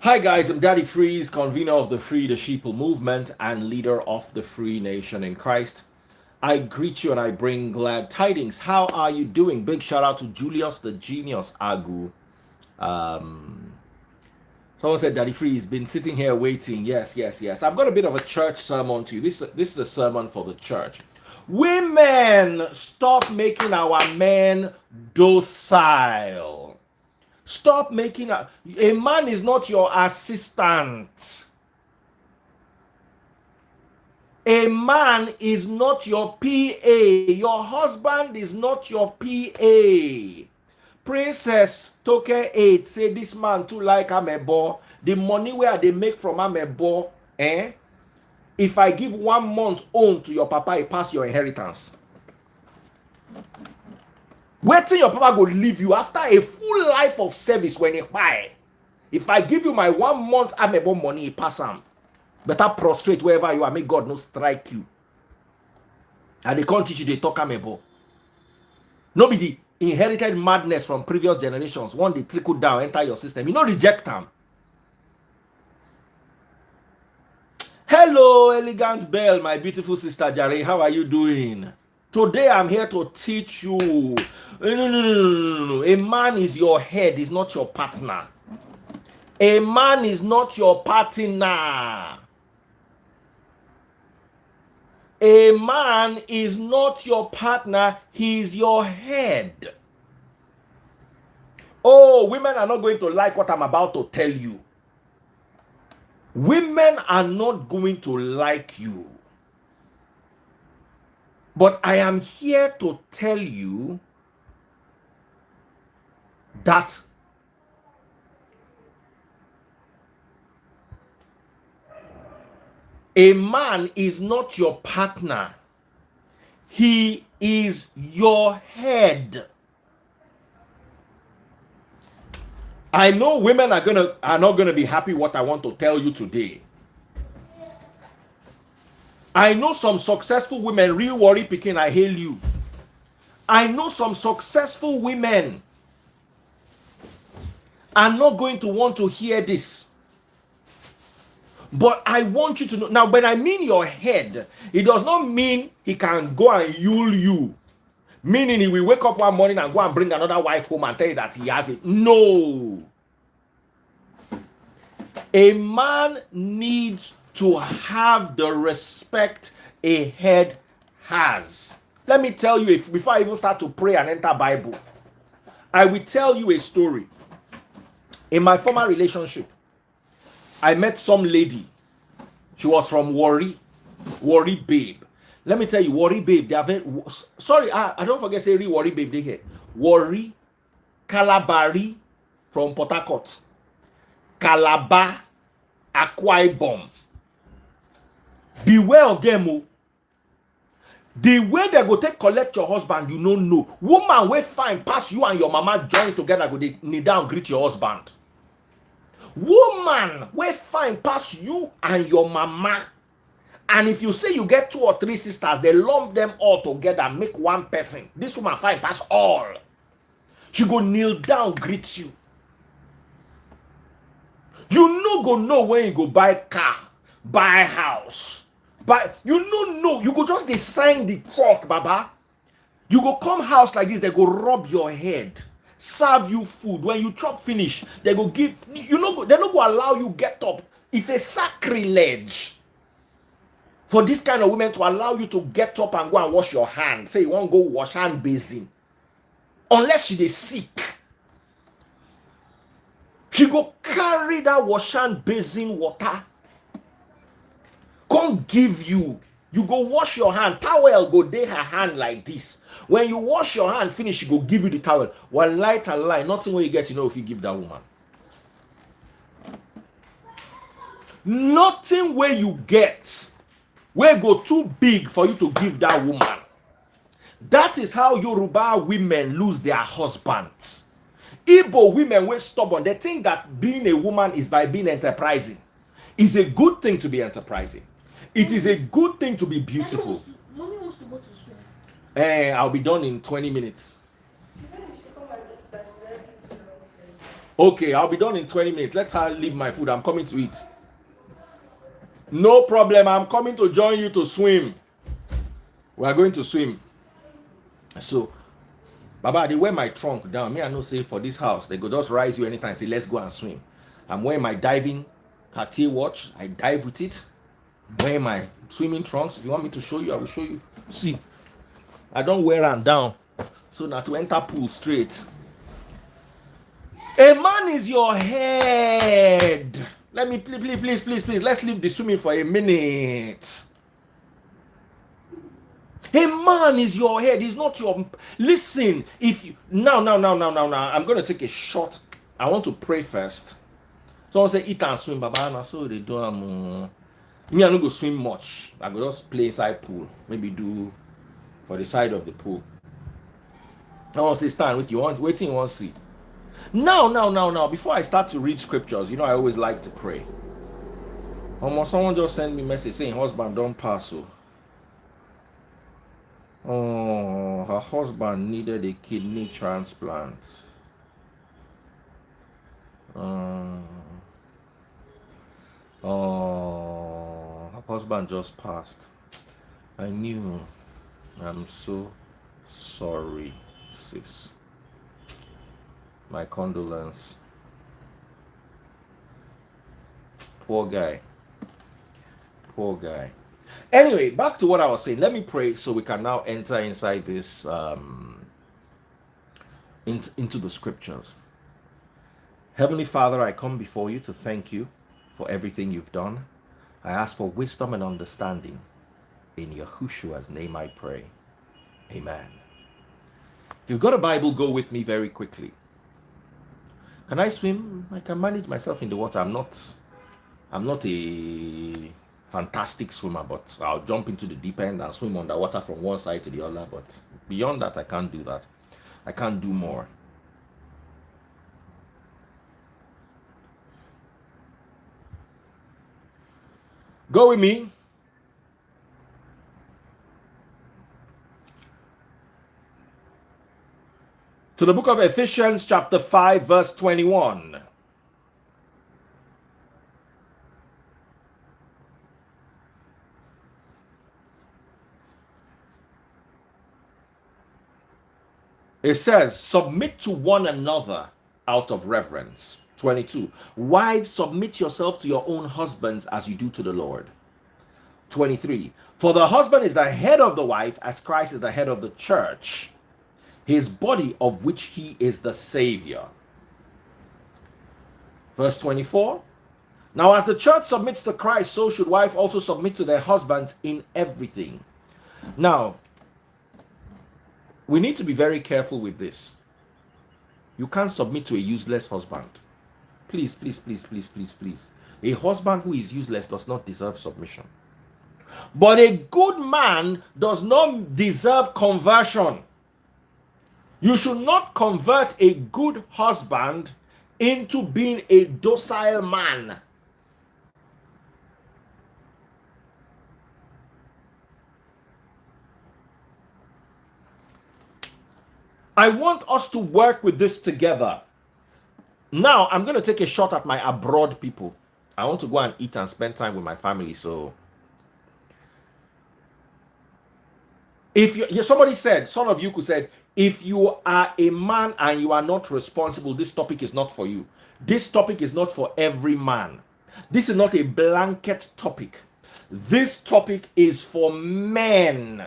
Hi guys, I'm Daddy Freeze, convener of the Free the Sheeple movement and leader of the Free Nation in Christ. I greet you and I bring glad tidings. How are you doing? Big shout out to Julius the Genius Agu. Um, Someone said Daddy Freeze been sitting here waiting. Yes. I've got a bit of a church sermon to you. This is a sermon for the church. Women, stop making our men docile. Stop making a man is not your assistant. A man is not your PA. Your husband is not your PA. Princess Toke 8 say this man too like amebo. The money where they make from amebo, if I give 1 month own to your papa, it pass your inheritance. Wait till your papa go leave you after a full life of service when he buy. If I give you my 1 month amebo money, it pass him. Better prostrate wherever you are. May God no strike you. And they can't teach you they talk amebo. Nobody inherited madness from previous generations. One they trickle down, enter your system. You know, reject them. Hello, elegant Belle, my beautiful sister Jare. How are you doing? Today I'm here to teach you. No. A man is your head, is not your partner. A man is not your partner. A man is not your partner, he is your head. Oh, women are not going to like what I'm about to tell you. Women are not going to like you. But I am here to tell you that a man is not your partner. He is your head. I know women are not gonna be happy what I want to tell you today. I know some successful women, real worry picking, I hail you. I know some successful women are not going to want to hear this. But I want you to know. Now, when I mean your head, it does not mean he can go and yule you. Meaning he will wake up one morning and go and bring another wife home and tell you that he has it. No. A man needs to have the respect a head has. Let me tell you, before I even start to pray and enter Bible, I will tell you a story. In my former relationship, I met some lady. She was from Warri Babe. Let me tell you, Warri Babe, they are very sorry. I don't forget say Warri Babe. They here. Warri, Calabari from Port Harcourt, Calabar, Akwa Ibom. Beware of them. Oh. The way they go take collect your husband, you don't know. Woman will fine pass you and your mama join together. Go they kneel down greet your husband. Woman will fine pass you and your mama. And if you say you get 2 or 3 sisters, they lump them all together, make one person. This woman fine pass all. She go kneel down, greet you. You no go know when you go buy car, buy house. But you no know, you go just sign the truck, baba. You go come house like this, they go rub your head, serve you food. When you chop finish, they go give you know. They not go allow you get up. It's a sacrilege for this kind of women to allow you to get up and go and wash your hand. Say you want to go wash hand basin, unless she is sick. She go carry that wash hand basin water. Can't give you. You go wash your hand. Towel go dey her hand like this. When you wash your hand finish, she go give you the towel. One light and lie. Nothing where you get, if you give that woman. Nothing where you get where go too big for you to give that woman. That is how Yoruba women lose their husbands. Igbo women were stubborn. They think that being a woman is by being enterprising. It's a good thing to be enterprising. It is a good thing to be beautiful. Mommy wants to go to swim. I'll be done in 20 minutes. Okay, I'll be done in 20 minutes. Let her leave my food. I'm coming to eat. No problem. I'm coming to join you to swim. We are going to swim. So, Baba, they wear my trunk down. Me, I know say for this house, they go just rise you anytime. Say, let's go and swim. I'm wearing my diving Cartier watch. I dive with it. I'm wearing my swimming trunks. If you want me to show you, I will show you. See, I don't wear them down. So now to enter pool straight. A man is your head. Let me please. Let's leave the swimming for a minute. A man is your head. He's not your. Listen, if you now. I'm gonna take a shot. I want to pray first. Someone say eat and swim, Baba. Na so they do. Me, I don't go swim much. I go just play inside pool. Maybe do for the side of the pool. I want to say stand with you. Waiting, you want to see. Now. Before I start to read scriptures, I always like to pray. Almost someone just sent me a message saying husband don't pass. Oh, her husband needed a kidney transplant. Her husband just passed. I knew. I'm so sorry, sis. My condolence. Poor guy. Anyway, back to what I was saying. Let me pray so we can now enter inside this into the scriptures. Heavenly Father, I come before you to thank you for everything you've done. I ask for wisdom and understanding. In Yahushua's name I pray. Amen. If you've got a Bible, go with me very quickly. Can I swim? I can manage myself in the water. I'm not a fantastic swimmer, but I'll jump into the deep end and swim underwater from one side to the other. But beyond that, I can't do that. I can't do more. Go with me. To the book of Ephesians chapter 5 verse 21. It says, submit to one another out of reverence. 22. Wives, submit yourselves to your own husbands as you do to the Lord. 23. For the husband is the head of the wife, as Christ is the head of the church, his body, of which he is the Savior. Verse 24. Now as the church submits to Christ, so should wives also submit to their husbands in everything. Now, we need to be very careful with this. You can't submit to a useless husband. Please. A husband who is useless does not deserve submission. But a good man does not deserve conversion. You should not convert a good husband into being a docile man. I want us to work with this together. Now, I'm going to take a shot at my abroad people. I want to go and eat and spend time with my family. So, somebody said, some of you could say, if you are a man and you are not responsible, this topic is not for you. This topic is not for every man. This is not a blanket topic. This topic is for men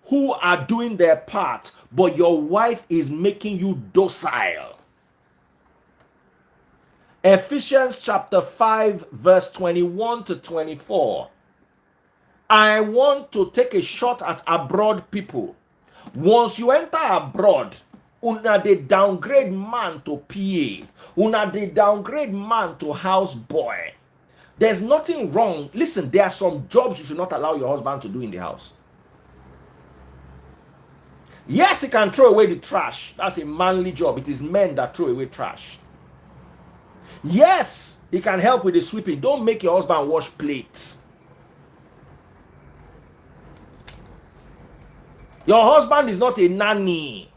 who are doing their part, but your wife is making you docile. Ephesians chapter 5 verse 21 to 24. I want to take a shot at abroad people. Once you enter abroad, una they downgrade man to PA. Una they downgrade man to house boy. There's nothing wrong. Listen, there are some jobs you should not allow your husband to do in the house. Yes, he can throw away the trash. That's a manly job. It is men that throw away trash. Yes, he can help with the sweeping. Don't make your husband wash plates. Your husband is not a nanny.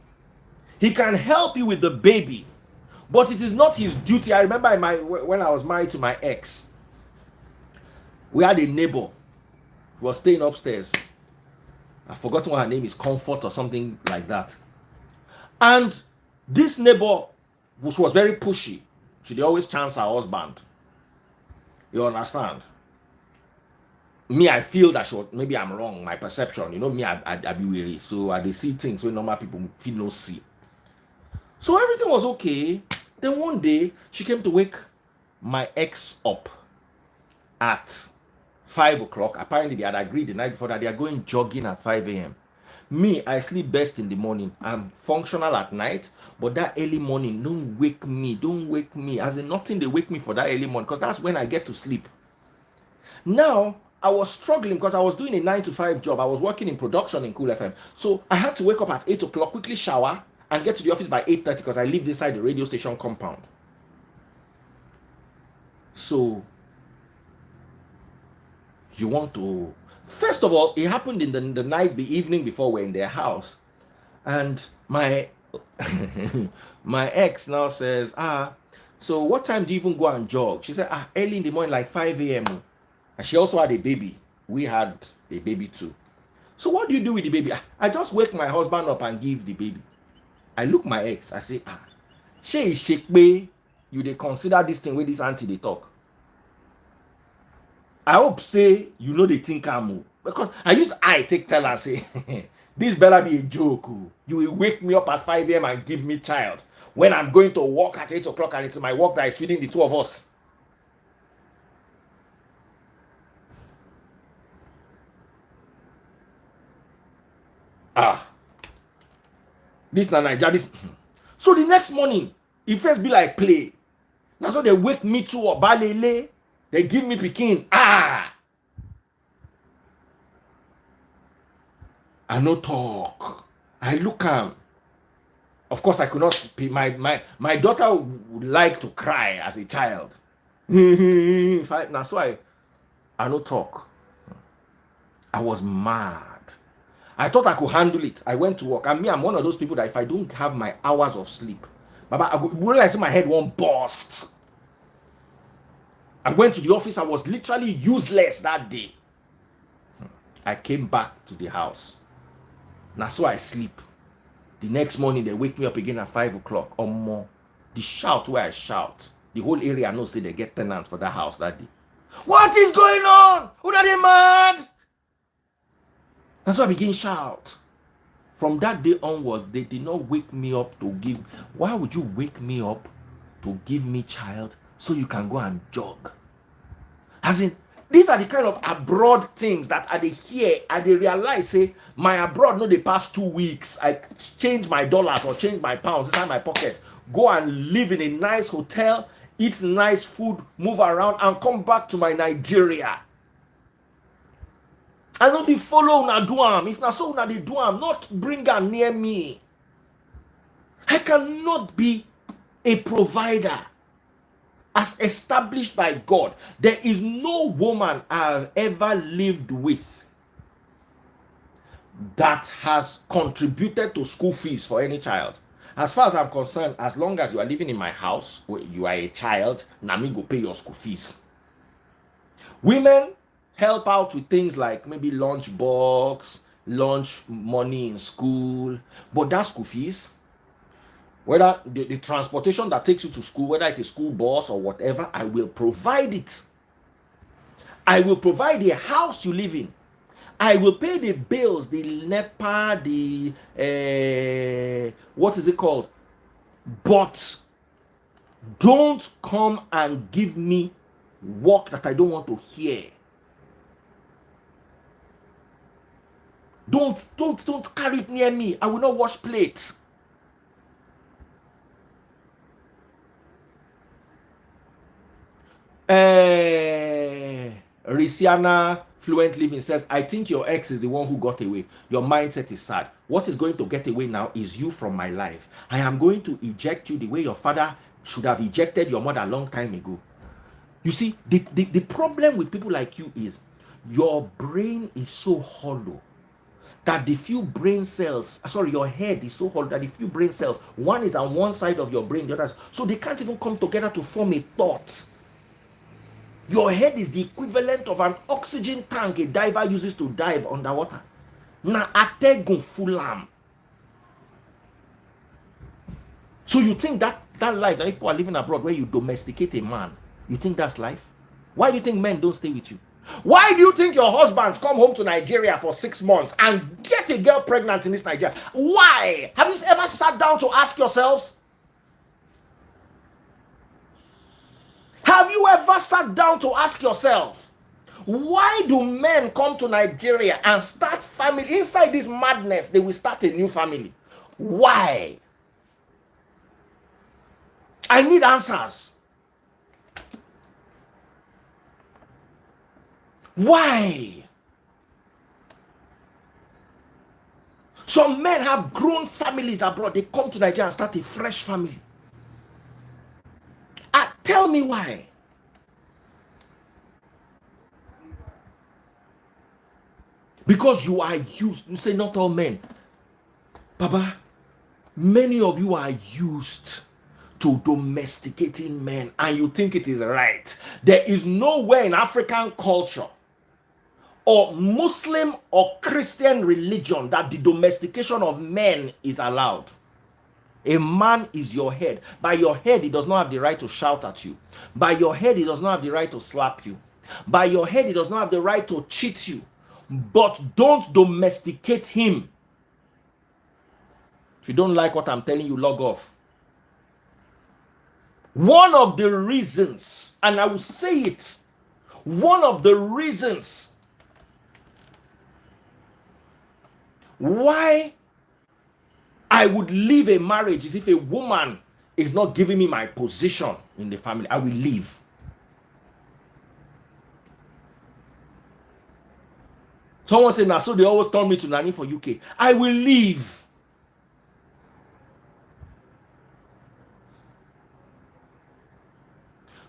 He can help you with the baby. But it is not his duty. I remember when I was married to my ex, we had a neighbor who was staying upstairs. I've forgotten what her name is, Comfort or something like that. And this neighbor, which was very pushy, she always chance her husband. You understand? Me, I feel that she was, maybe I'm wrong, my perception. You know, me, I be weary. So I see things when normal people feel no see. So everything was okay. Then one day, she came to wake my ex up at 5 o'clock. Apparently, they had agreed the night before that they are going jogging at 5 a.m. Me, I sleep best in the morning. I'm functional at night, but that early morning, don't wake me. Don't wake me. As in, nothing they wake me for that early morning, because that's when I get to sleep. Now, I was struggling because I was doing a 9 to 5 job. I was working in production in Cool FM. So I had to wake up at 8 o'clock, quickly shower, and get to the office by 8:30 because I lived inside the radio station compound. So, you want to... First of all, it happened in the night, the evening before we're in their house. And my my ex now says, so what time do you even go and jog? She said, early in the morning, like 5 a.m. And she also had a baby. We had a baby too. So what do you do with the baby? I just wake my husband up and give the baby. I look my ex, I say, she shake me. You they consider this thing with this auntie they talk. I hope say you know they think I'm, because I take tell and say this better be a joke. You will wake me up at 5 a.m. and give me child when I'm going to work at 8 o'clock and it's my work that is feeding the two of us. This na Naija, this. So the next morning, it first be like play. Now so they wake me to a balele. They give me pikin. I no talk. I look am. Of course, I could not speak. My daughter would like to cry as a child. That's why I no talk. I was mad. I thought I could handle it. I went to work. I'm one of those people that if I don't have my hours of sleep, Baba, I realize my head won't burst. I went to the office. I was literally useless that day. I came back to the house. Now so I sleep. The next morning they wake me up again at 5 o'clock or more. The shout where I shout, the whole area knows that they get tenants for that house that day. What is going on? Who are they mad? That's why I begin shout. From that day onwards, they did not wake me up to give. Why would you wake me up to give me child so you can go and jog? As in, these are the kind of abroad things that I hear and they realize, say, my abroad, no, the past 2 weeks, I change my dollars or change my pounds inside my pocket, go and live in a nice hotel, eat nice food, move around, and come back to my Nigeria. I don't if follow una do am. If na so una dey do am, not bring her near me. I cannot be a provider as established by God. There is no woman I've ever lived with that has contributed to school fees for any child. As far as I'm concerned, as long as you are living in my house, where you are a child, na me go pay your school fees. Women help out with things like maybe lunch box, lunch money in school, but that school fees, whether the transportation that takes you to school, whether it's a school bus or whatever, I will provide it. I will provide the house you live in. I will pay the bills, the NEPA, the what is it called? But don't come and give me work that I don't want to hear. Don't carry it near me. I will not wash plates. Risiana Fluent Living says, I think your ex is the one who got away. Your mindset is sad. What is going to get away now is you from my life. I am going to eject you the way your father should have ejected your mother a long time ago. You see, the problem with people like you is your brain is so hollow that the few brain cells, sorry, your head is so hollow that the few brain cells, one is on one side of your brain, the other, so they can't even come together to form a thought. Your head is the equivalent of an oxygen tank a diver uses to dive underwater. Na ategun fulam. So you think that life that people are living abroad where you domesticate a man, you think that's life? Why do you think men don't stay with you? Why do you think your husbands come home to Nigeria for 6 months and get a girl pregnant in this Nigeria? Why? Have you ever sat down to ask yourselves? Have you ever sat down to ask yourself, why do men come to Nigeria and start family? Inside this madness, they will start a new family. Why? I need answers. Why? Some men have grown families abroad. They come to Nigeria and start a fresh family. Tell me why. Because you are used. You say not all men. Baba, many of you are used to domesticating men and you think it is right. There is nowhere in African culture or Muslim or Christian religion that the domestication of men is allowed. A man is your head. By your head, he does not have the right to shout at you. By your head, he does not have the right to slap you. By your head, he does not have the right to cheat you. But don't domesticate him. If you don't like what I'm telling you, log off. One of the reasons, and I will say it, one of the reasons why I would leave a marriage is if a woman is not giving me my position in the family. I will leave. Someone said, now, so they always turn me to nanny for UK. I will leave.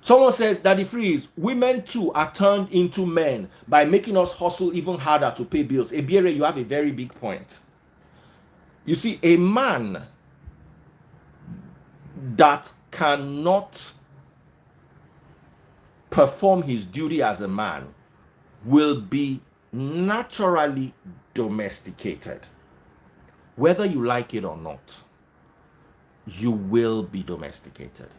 Someone says, Daddy Freeze, women too are turned into men by making us hustle even harder to pay bills. Ebiere, you have a very big point. You see, a man that cannot perform his duty as a man will be naturally domesticated. Whether you like it or not, you will be domesticated.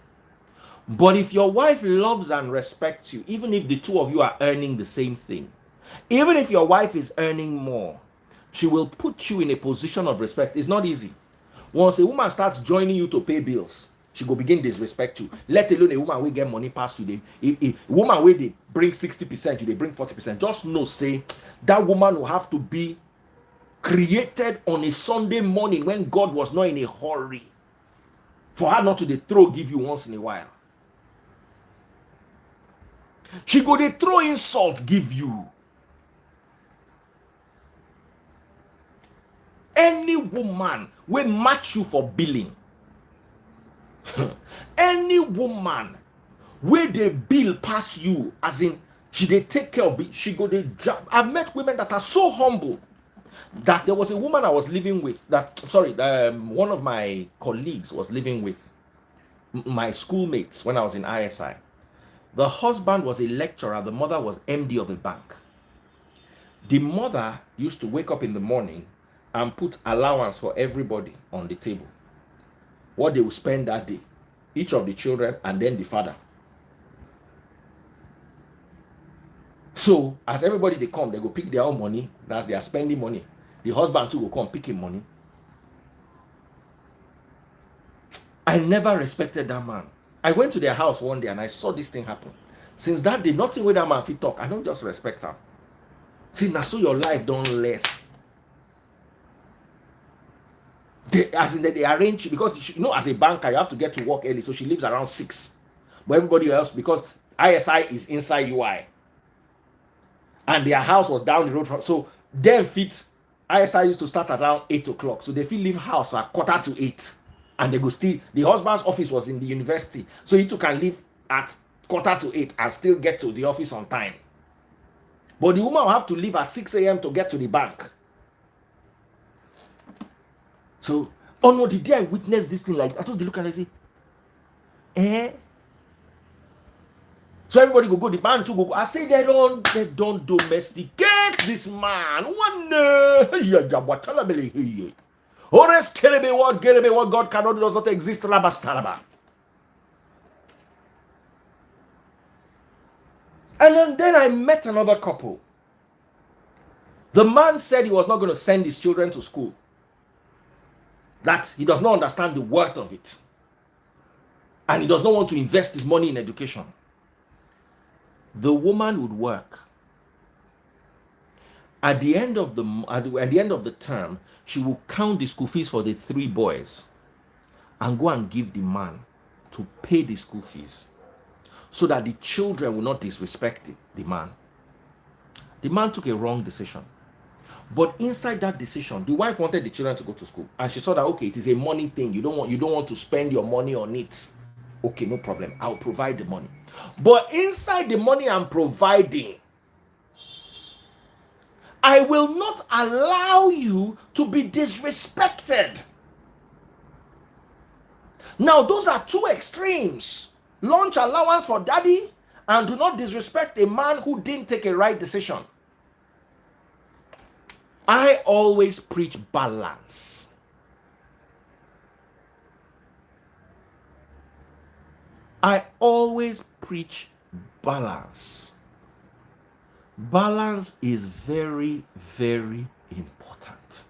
But if your wife loves and respects you, even if the two of you are earning the same thing, even if your wife is earning more, she will put you in a position of respect. It's not easy. Once a woman starts joining you to pay bills, she will begin disrespect you. Let alone a woman will get money past you. A woman where they bring 60%, you they bring 40%. Just know, say, that woman will have to be created on a Sunday morning when God was not in a hurry for her not to give you once in a while. She go dey throw insult give you. Any woman will match you for billing. Any woman where they bill pass you, as in she they take care of it, she go dey job. I've met women that are so humble that there was a woman I was living with one of my colleagues was living with, my schoolmates when I was in ISI. The husband was a lecturer, the mother was MD of a bank. The mother used to wake up in the morning and put allowance for everybody on the table, what they will spend that day, each of the children and then the father. So as everybody they come, they go pick their own money. As they are spending money, the husband too will come picking money. I never respected that man. I went to their house one day and I saw this thing happen. Since that day, nothing with that man fit talk. I don't just respect him. See, now so your life don't last. They arrange, because as a banker, you have to get to work early. So she leaves around 6. But everybody else, because ISI is inside UI. And their house was down the road from, so them fit, ISI used to start around 8 o'clock. So they fit leave house at 7:45. And they go still, the husband's office was in the university. So he too can leave at 7:45 and still get to the office on time. But the woman will have to leave at 6 a.m. to get to the bank. So, oh no, the day I witnessed this thing, like I just look and I say, eh? So everybody go, the man too go. I say they don't domesticate this man. One Ores kelebe what God cannot do does not exist. Labastalaba. And then I met another couple. The man said he was not going to send his children to school. That he does not understand the worth of it. And he does not want to invest his money in education. The woman would work. At the end of the term, she will count the school fees for the 3 boys and go and give the man to pay the school fees so that the children will not disrespect the man. The man took a wrong decision. But inside that decision, the wife wanted the children to go to school, and she saw that okay, it is a money thing. You don't want to spend your money on it. Okay, no problem. I'll provide the money. But inside the money I'm providing, I will not allow you to be disrespected. Now, those are 2 extremes. Lunch allowance for daddy, and do not disrespect a man who didn't take a right decision. I always preach balance. I always preach balance. Balance is very, very important.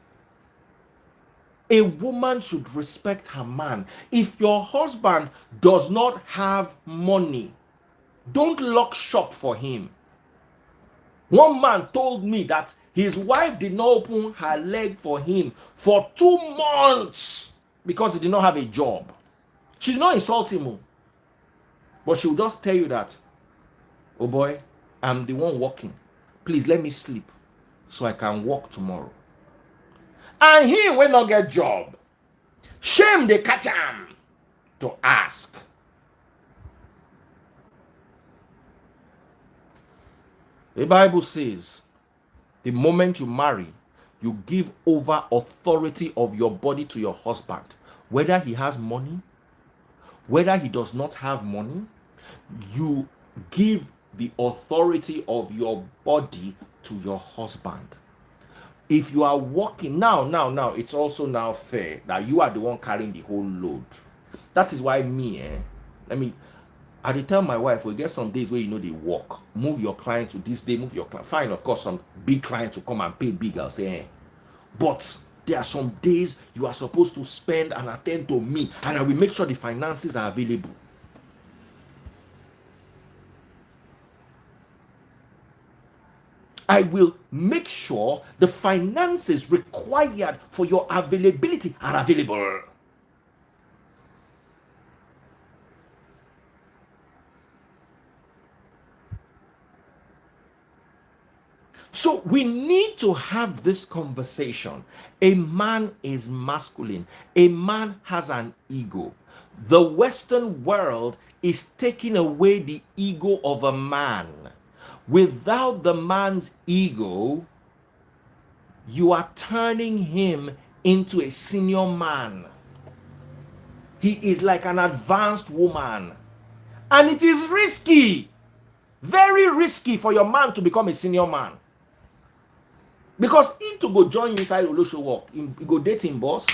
A woman should respect her man. If your husband does not have money, don't lock shop for him. One man told me that his wife did not open her leg for him for 2 months because he did not have a job. She did not insult him, but she will just tell you that, oh boy, I'm the one working. Please let me sleep so I can work tomorrow. And he will not get job. Shame they catch him to ask. The Bible says, the moment you marry, you give over authority of your body to your husband. Whether he has money, whether he does not have money, you give the authority of your body to your husband. If you are working now, it's also now fair that you are the one carrying the whole load. That is why I did tell my wife, we get some days where they work. Move your client to this day, move your client. Fine, of course, some big clients will come and pay big. I'll say, but there are some days you are supposed to spend and attend to me, and I will make sure the finances are available. I will make sure the finances required for your availability are available. So we need to have this conversation. A man is masculine. A man has an ego. The Western world is taking away the ego of a man. Without the man's ego, you are turning him into a senior man. He is like an advanced woman. And it is risky, very risky for your man to become a senior man. Because he to go join you inside Olosho work, he go date him boss,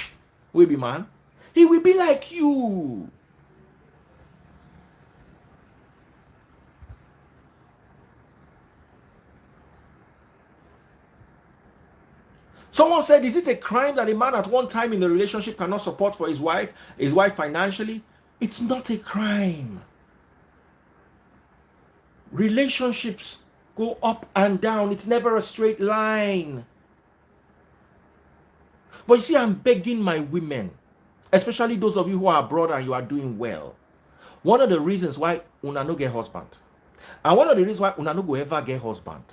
will be man. He will be like you. Someone said, is it a crime that a man at one time in the relationship cannot support for his wife financially? It's not a crime. Relationships go up and down. It's never a straight line. But you see, I'm begging my women, especially those of you who are abroad and you are doing well. One of the reasons why una no get husband, and one of the reasons why una no go ever get husband,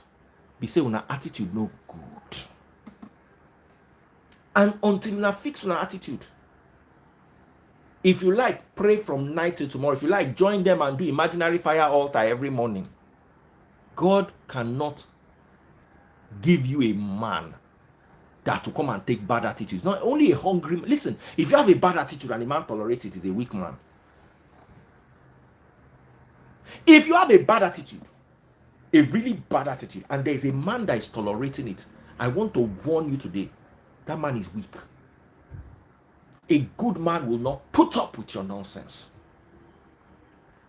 be say una attitude no good. And until una fix una attitude, if you like, pray from night till tomorrow. If you like, join them and do imaginary fire altar every morning. God cannot give you a man that to come and take bad attitudes. Not only a hungry man. Listen, if you have a bad attitude and a man tolerates it, is a weak man. If you have a bad attitude, a really bad attitude, and there's a man that is tolerating it, I want to warn you today, that man is weak. A good man will not put up with your nonsense.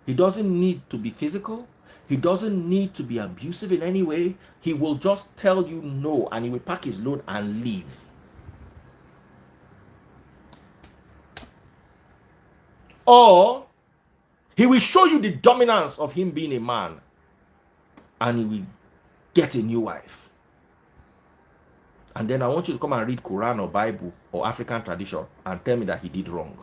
He doesn't need to be physical. He doesn't need to be abusive in any way. He will just tell you no, and he will pack his load and leave. Or he will show you the dominance of him being a man, and he will get a new wife. And then I want you to come and read Quran or Bible or African tradition and tell me that he did wrong.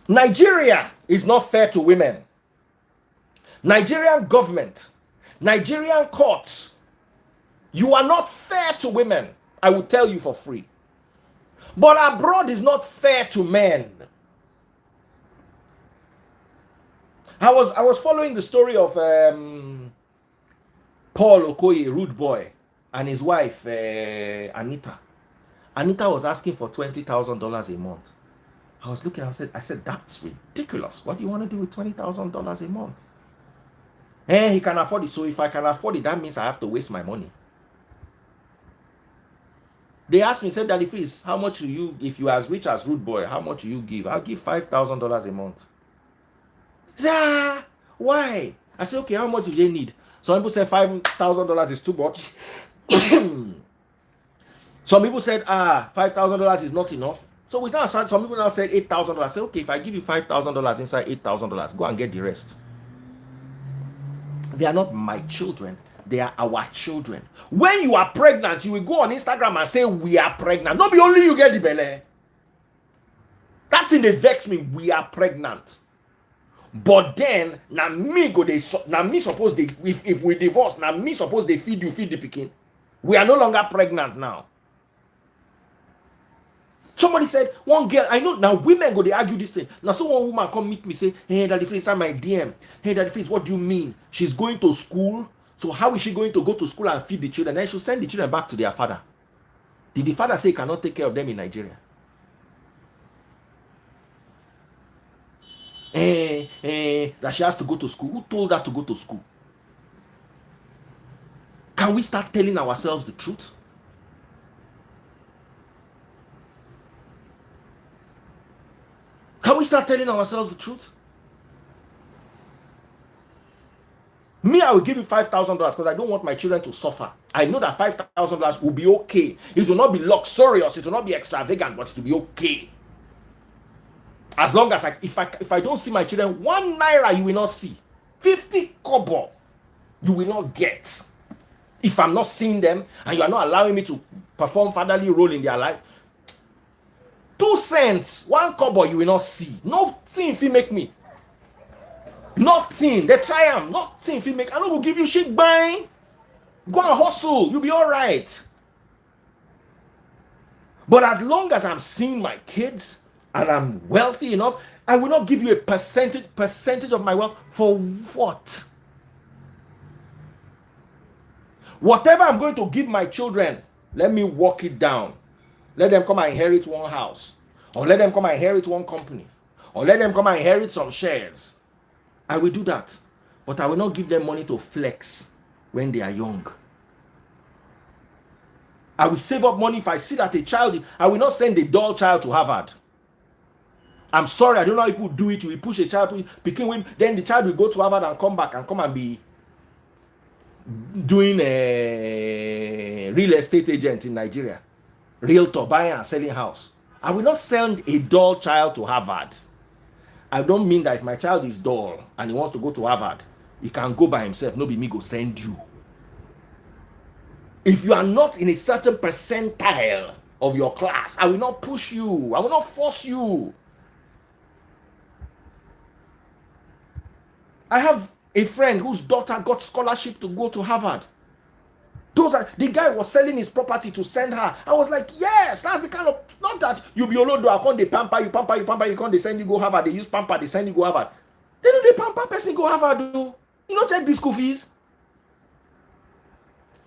Nigeria is not fair to women. Nigerian government, Nigerian courts, you are not fair to women. I will tell you for free. But abroad is not fair to men. I was following the story of Paul Okoye, rude boy, and his wife Anita. Anita was asking for $20,000 a month. I was looking, I said, that's ridiculous. What do you want to do with $20,000 a month? He can afford it. So if I can afford it, that means I have to waste my money. They asked me, said, Daddy Freeze, how much do you, if you are as rich as rude boy, how much do you give? I'll give $5,000 a month. He said, why? I said, okay, how much do they need? Some people said $5,000 is too much. Some people said, $5,000 is not enough. So we now started, some people now said $8,000. I said, okay, if I give you $5,000 inside $8,000, go and get the rest. They are not my children. They are our children. When you are pregnant, you will go on Instagram and say, we are pregnant. Not be only you get the belly. That thing they vex me. We are pregnant. But then, now me suppose they, if we divorce, now me suppose they feed the pikin. We are no longer pregnant now. Somebody said, one girl, I know now women go, they argue this thing. Now, so one woman come meet me, say, hey, Daddy Freeze, inside my DM. Hey, Daddy Freeze, what do you mean? She's going to school. So how is she going to go to school and feed the children? Then she'll send the children back to their father. Did the father say he cannot take care of them in Nigeria? That she has to go to school. Who told her to go to school? Can we start telling ourselves the truth? Can we start telling ourselves the truth? Me, I will give you $5,000 because I don't want my children to suffer. I know that $5,000 will be okay. It will not be luxurious. It will not be extravagant, but it will be okay. As long as if I don't see my children, 1 naira you will not see. 50 kobo you will not get. If I'm not seeing them and you are not allowing me to perform fatherly role in their life, 2 cents, 1 kobo you will not see. Nothing if you make me. Nothing. They try them. Nothing if you make. I don't go give you shit buying. Go and hustle. You'll be all right. But as long as I'm seeing my kids and I'm wealthy enough, I will not give you a percentage of my wealth. For what? Whatever I'm going to give my children, let me walk it down. Let them come and inherit one house, or let them come and inherit one company, or let them come and inherit some shares. I will do that, but I will not give them money to flex when they are young. I will save up money if I see that a child, I will not send a dull child to Harvard. I'm sorry, I don't know how people do it. We push a child, picking with, then the child will go to Harvard and come back and come and be doing a real estate agent in Nigeria. Realtor, buying and selling house. I will not send a dull child to Harvard. I don't mean that if my child is dull and he wants to go to Harvard, he can go by himself. No be me go send you. If you are not in a certain percentile of your class, I will not push you. I will not force you. I have a friend whose daughter got scholarship to go to Harvard. The guy was selling his property to send her. I was like, yes, that's the kind of, not that you be olodo, I can't they pamper, you can't they send you go Harvard, they use pamper, they send you go Harvard. They do the pamper person go Harvard, do. You know, check the school fees.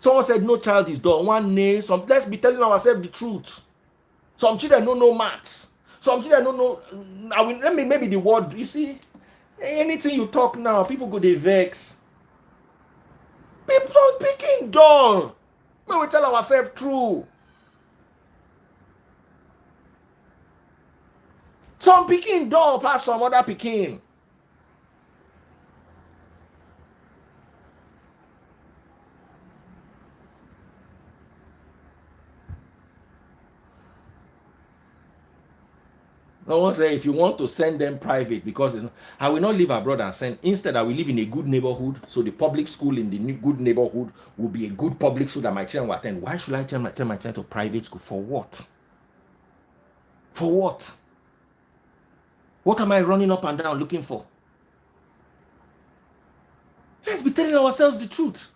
Someone said no child is dull. One nay. Let's be telling ourselves the truth. Some children don't know maths. Some children don't know. Maybe the word. You see, anything you talk now, people go they vex. People are picking dull. When we tell ourselves true. Some picking dull past some other picking. No one say if you want to send them private, because I will not live abroad and send. Instead, I will live in a good neighborhood. So the public school in the good neighborhood will be a good public school that my children will attend. Why should I tell my children to private school? For what? For what? What am I running up and down looking for? Let's be telling ourselves the truth.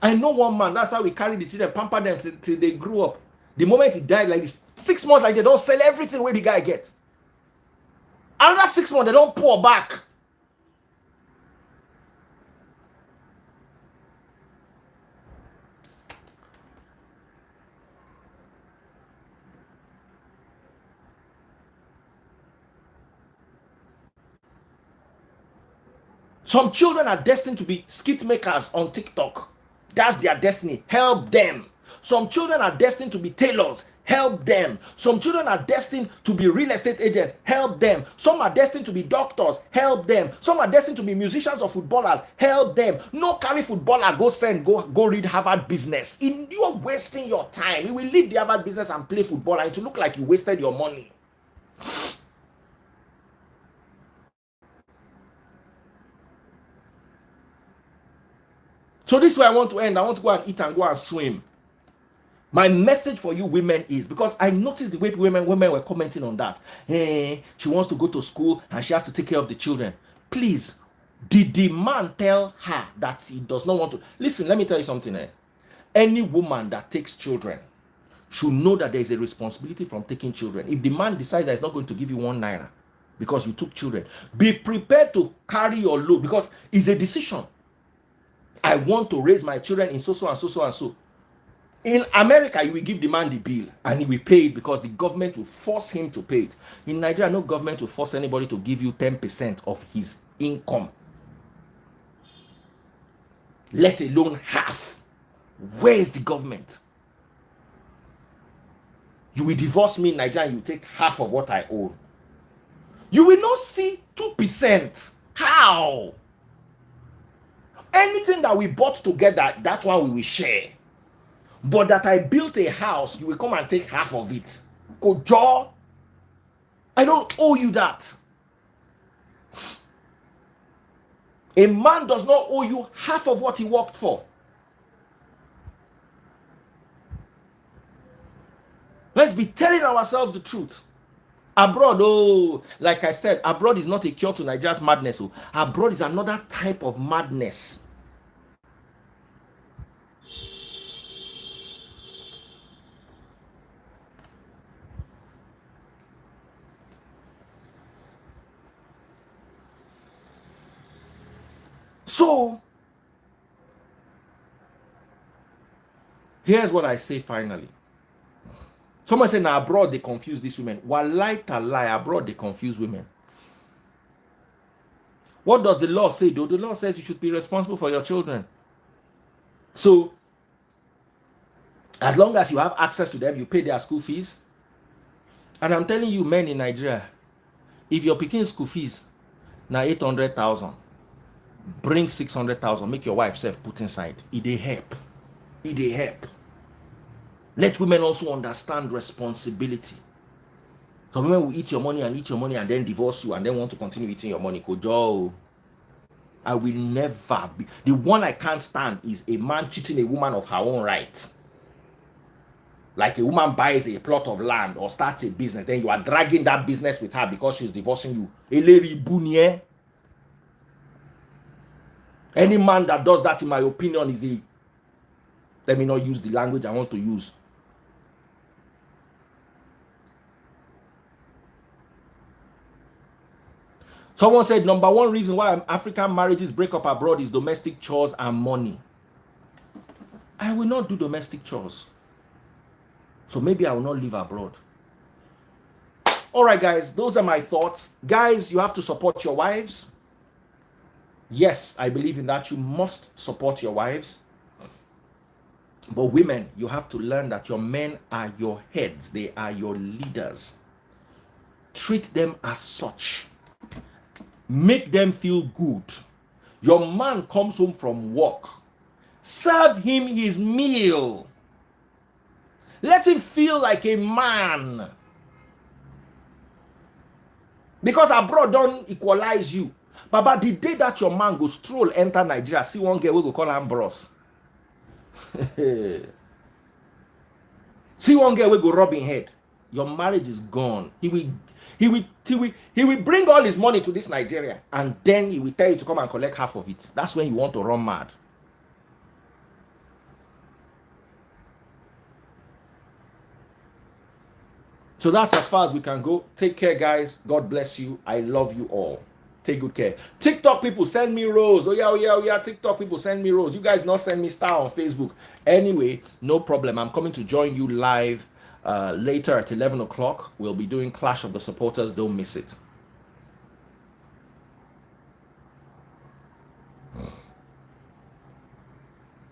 I know one man, that's how we carry the children, pamper them till they grew up. The moment he died, like this, 6 months, like they don't sell everything where the guy gets. Another 6 months, they don't pour back. Some children are destined to be skit makers on TikTok. That's their destiny. Help them. Some children are destined to be tailors. Help them. Some children are destined to be real estate agents. Help them. Some are destined to be doctors. Help them. Some are destined to be musicians or footballers. Help them. No carry footballer, go read Harvard business. You're wasting your time. You will leave the Harvard business and play football, and it will look like you wasted your money. So this is where I want to end. I want to go and eat and go and swim. My message for you women is, because I noticed the way women were commenting on that. Hey, she wants to go to school and she has to take care of the children. Please, did the man tell her that he does not want to? Listen, let me tell you something. Any woman that takes children should know that there is a responsibility from taking children. If the man decides that he's not going to give you 1 naira because you took children, be prepared to carry your load, because it's a decision. I want to raise my children in so and so. In America, you will give the man the bill and he will pay it because the government will force him to pay it. In Nigeria, no government will force anybody to give you 10% of his income, let alone half. Where is the government? You will divorce me in Nigeria and you take half of what I own. You will not see 2%. How? Anything that we bought together, that's one we will share. But that I built a house, you will come and take half of it. Kojo, I don't owe you that. A man does not owe you half of what he worked for. Let's be telling ourselves the truth. Abroad, like I said, abroad is not a cure to Nigeria's madness. Abroad is another type of madness. So, here's what I say finally. Someone said, now abroad they confuse these women. Wallahi talai, abroad they confuse women. What does the law say though? The law says you should be responsible for your children. So, as long as you have access to them, you pay their school fees. And I'm telling you, men in Nigeria, if you're picking school fees, now 800,000, bring 600,000, make your wife self put inside. It dey help. It dey help. Let women also understand responsibility. Some women will eat your money and then divorce you and then want to continue eating your money. Kojo, I will never be. The one I can't stand is a man cheating a woman of her own right. Like a woman buys a plot of land or starts a business, then you are dragging that business with her because she's divorcing you. Eleri bunye. Any man that does that, in my opinion, is a, let me not use the language I want to use. Someone said number one reason why African marriages break up abroad is domestic chores and money. I will not do domestic chores, so maybe I will not live abroad. All right, guys, those are my thoughts. Guys, you have to support your wives. Yes, I believe in that. You must support your wives. But women, you have to learn that your men are your heads. They are your leaders. Treat them as such. Make them feel good. Your man comes home from work. Serve him his meal. Let him feel like a man. Because abroad don't equalize you. Baba, the day that your man go stroll enter Nigeria, see one girl we go call am bros. See one girl we go rub him head. Your marriage is gone. He will bring all his money to this Nigeria, and then he will tell you to come and collect half of it. That's when you want to run mad. So that's as far as we can go. Take care, guys. God bless you. I love you all. Take good care. TikTok people, send me rose. Oh yeah. TikTok people, send me rose. You guys not send me star on Facebook. Anyway, no problem. I'm coming to join you live later at 11 o'clock. We'll be doing Clash of the Supporters. Don't miss it.